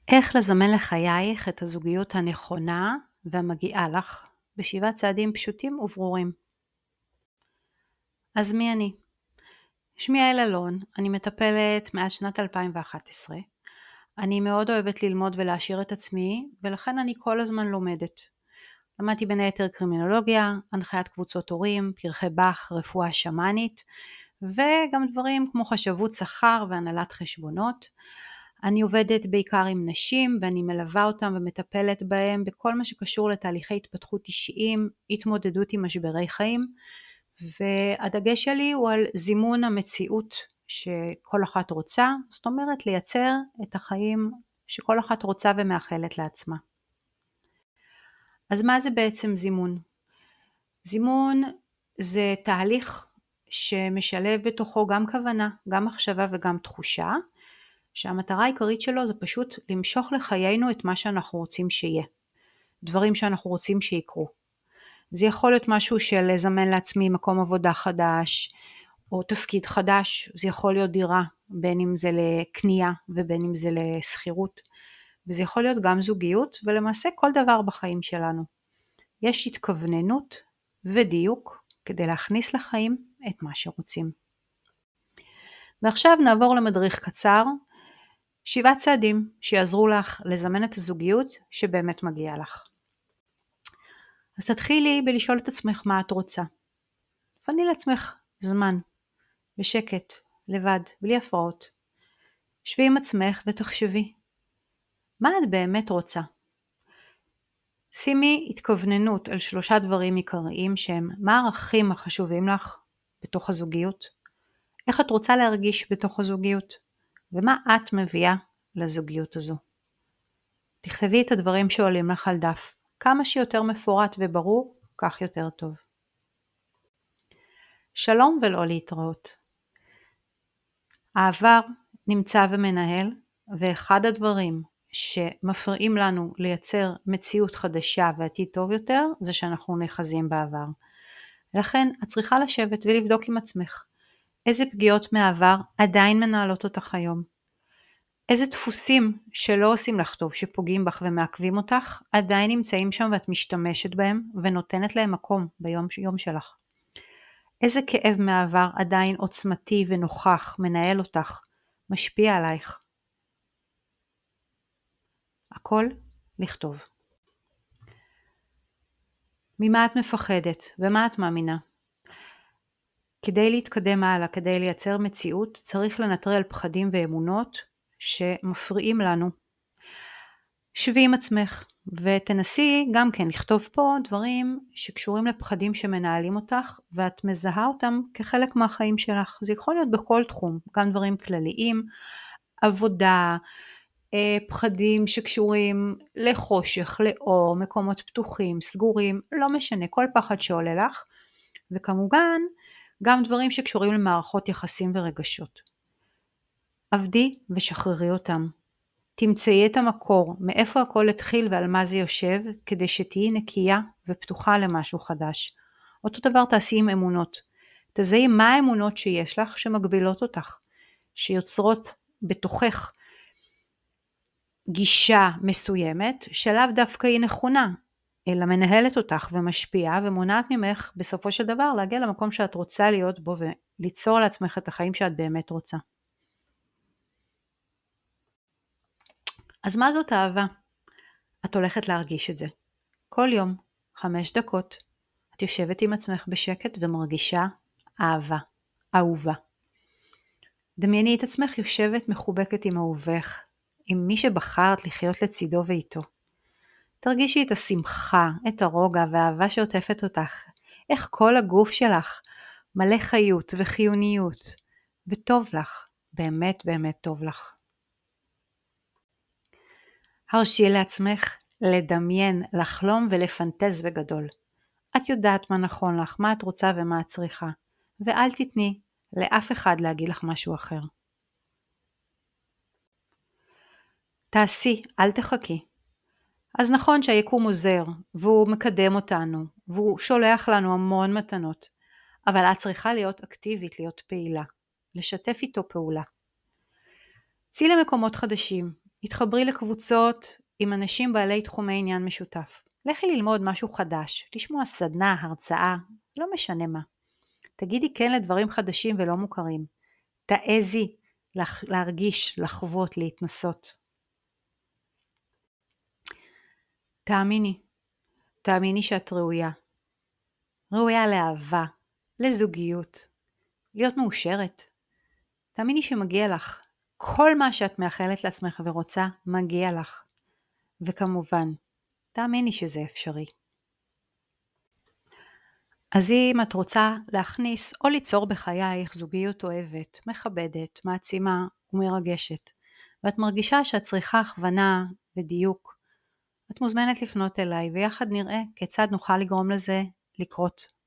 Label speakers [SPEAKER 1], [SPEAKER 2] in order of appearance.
[SPEAKER 1] איך לזמן לחייך את הזוגיות הנכונה והמגיעה לך בשבעה צעדים פשוטים וברורים. אז מי אני? שמי יעל אלון, אני מטפלת מאז שנת 2011. אני מאוד אוהבת ללמוד ולהעשיר את עצמי, ולכן אני כל הזמן לומדת. למדתי בין היתר קרימינולוגיה, הנחיית קבוצות הורים, פרחי באך, רפואה שמאנית, וגם דברים כמו חשבות שכר והנהלת חשבונות. אני עובדת בעיקר עם נשים ואני מלווה אותם ומטפלת בהם בכל מה שקשור לתהליכי התפתחות אישיים, התמודדות עם משברי חיים, והדגש שלי הוא על זימון המציאות שכל אחת רוצה, זאת אומרת לייצר את החיים שכל אחת רוצה ומאחלת לעצמה. אז מה זה בעצם זימון? זימון זה תהליך שמשלב בתוכו גם כוונה, גם מחשבה וגם תחושה, שהמטרה העיקרית שלו זה פשוט למשוך לחיינו את מה שאנחנו רוצים שיהיה. דברים שאנחנו רוצים שיקרו. זה יכול להיות משהו של לזמן לעצמי מקום עבודה חדש, או תפקיד חדש, זה יכול להיות דירה, בין אם זה לקנייה ובין אם זה לסחירות, וזה יכול להיות גם זוגיות, ולמעשה כל דבר בחיים שלנו. יש התכווננות ודיוק כדי להכניס לחיים את מה שרוצים. ועכשיו נעבור למדריך קצר, 7 צעדים שיעזרו לך לזמן את הזוגיות שבאמת מגיעה לך. אז תתחילי בלשאול את עצמך מה את רוצה. תפני לעצמך זמן, בשקט, לבד, בלי הפרעות. שבי עם עצמך ותחשבי, מה את באמת רוצה? שימי התכווננות על 3 דברים עיקריים שהם מה הערכים החשובים לך בתוך הזוגיות, איך את רוצה להרגיש בתוך הזוגיות, ומה את מביאה לזוגיות הזו. תכתבי את הדברים שעולים לך על דף, כמה שיותר מפורט וברור, כך יותר טוב. שלום ולא להתראות. העבר נמצא ומנהל, ואחד הדברים שמפריעים לנו לייצר מציאות חדשה ועתיד טוב יותר, זה שאנחנו נחזים בעבר. לכן את צריכה לשבת ולבדוק עם עצמך, איזה פגיעות מהעבר עדיין מנהלות אותך היום. איזה דפוסים שלא עושים לך טוב, שפוגעים בך ומעכבים אותך, עדיין נמצאים שם ואת משתמשת בהם ונותנת להם מקום ביום שלך. איזה כאב מהעבר עדיין עוצמתי ונוכח, מנהל אותך, משפיע עלייך. הכל לכתוב. ממה את מפחדת ומה את מאמינה? כדי להתקדם הלאה, כדי לייצר מציאות, צריך לנטרל פחדים ואמונות שמפריעים לנו. שבי עם עצמך ותנסי גם כן לכתוב פה דברים שקשורים לפחדים שמנהלים אותך ואת מזהה אותם כחלק מהחיים שלך. זה יכול להיות בכל תחום, גם דברים כלליים, עבודה, פחדים שקשורים לחושך, לאור, מקומות פתוחים, סגורים, לא משנה, כל פחד שעולה לך, וכמובן גם דברים שקשורים למערכות יחסים ורגשות. עבדי ושחררי אותם. תמצאי את המקור, מאיפה הכל התחיל ועל מה זה יושב, כדי שתהיי נקייה ופתוחה למשהו חדש. אותו דבר תעשי עם אמונות. תזהי מה האמונות שיש לך שמגבילות אותך, שיוצרות בתוכך גישה מסוימת, שלאו דווקא היא נכונה, אלא מנהלת אותך ומשפיעה ומונעת ממך בסופו של דבר להגיע למקום שאת רוצה להיות בו וליצור לעצמך את החיים שאת באמת רוצה. אז מה זאת אהבה? את הולכת להרגיש את זה. כל יום, 5 דקות, את יושבת עם עצמך בשקט ומרגישה אהבה, אהובה. דמייני את עצמך יושבת מחובקת עם אהובך, עם מי שבחרת לחיות לצידו ואיתו. תרגישי את השמחה, את הרוגע והאהבה שעוטפת אותך. איך כל הגוף שלך מלא חיות וחיוניות, וטוב לך, באמת באמת טוב לך. הרשי לעצמך לדמיין, לחלום ולפנטז בגדול. את יודעת מה נכון לך, מה את רוצה ומה את צריכה, ואל תתני לאף אחד להגיד לך משהו אחר. תעשי, אל תחכי. אז נכון שהיקום עוזר, והוא מקדם אותנו, והוא שולח לנו המון מתנות, אבל את צריכה להיות אקטיבית, להיות פעילה, לשתף איתו פעולה. צאי למקומות חדשים, התחברי לקבוצות עם אנשים בעלי תחומי עניין משותף. לכי ללמוד משהו חדש, לשמוע סדנה, הרצאה, לא משנה מה. תגידי כן לדברים חדשים ולא מוכרים. תעזי להרגיש, לחוות, להתנסות. תאמיני שאת ראויה. ראויה לאהבה, לזוגיות, להיות מאושרת. תאמיני שמגיע לך. כל מה שאת מאחלת לעצמך ורוצה, מגיע לך. וכמובן, תאמיני שזה אפשרי. אז אם את רוצה להכניס או ליצור בחייך זוגיות אוהבת, מכבדת, מעצימה ומרגשת, ואת מרגישה שאת צריכה הכוונה ודיוק, את מוזמנת לפנות אליי ויחד נראה כיצד נוכל לגרום לזה לקרות.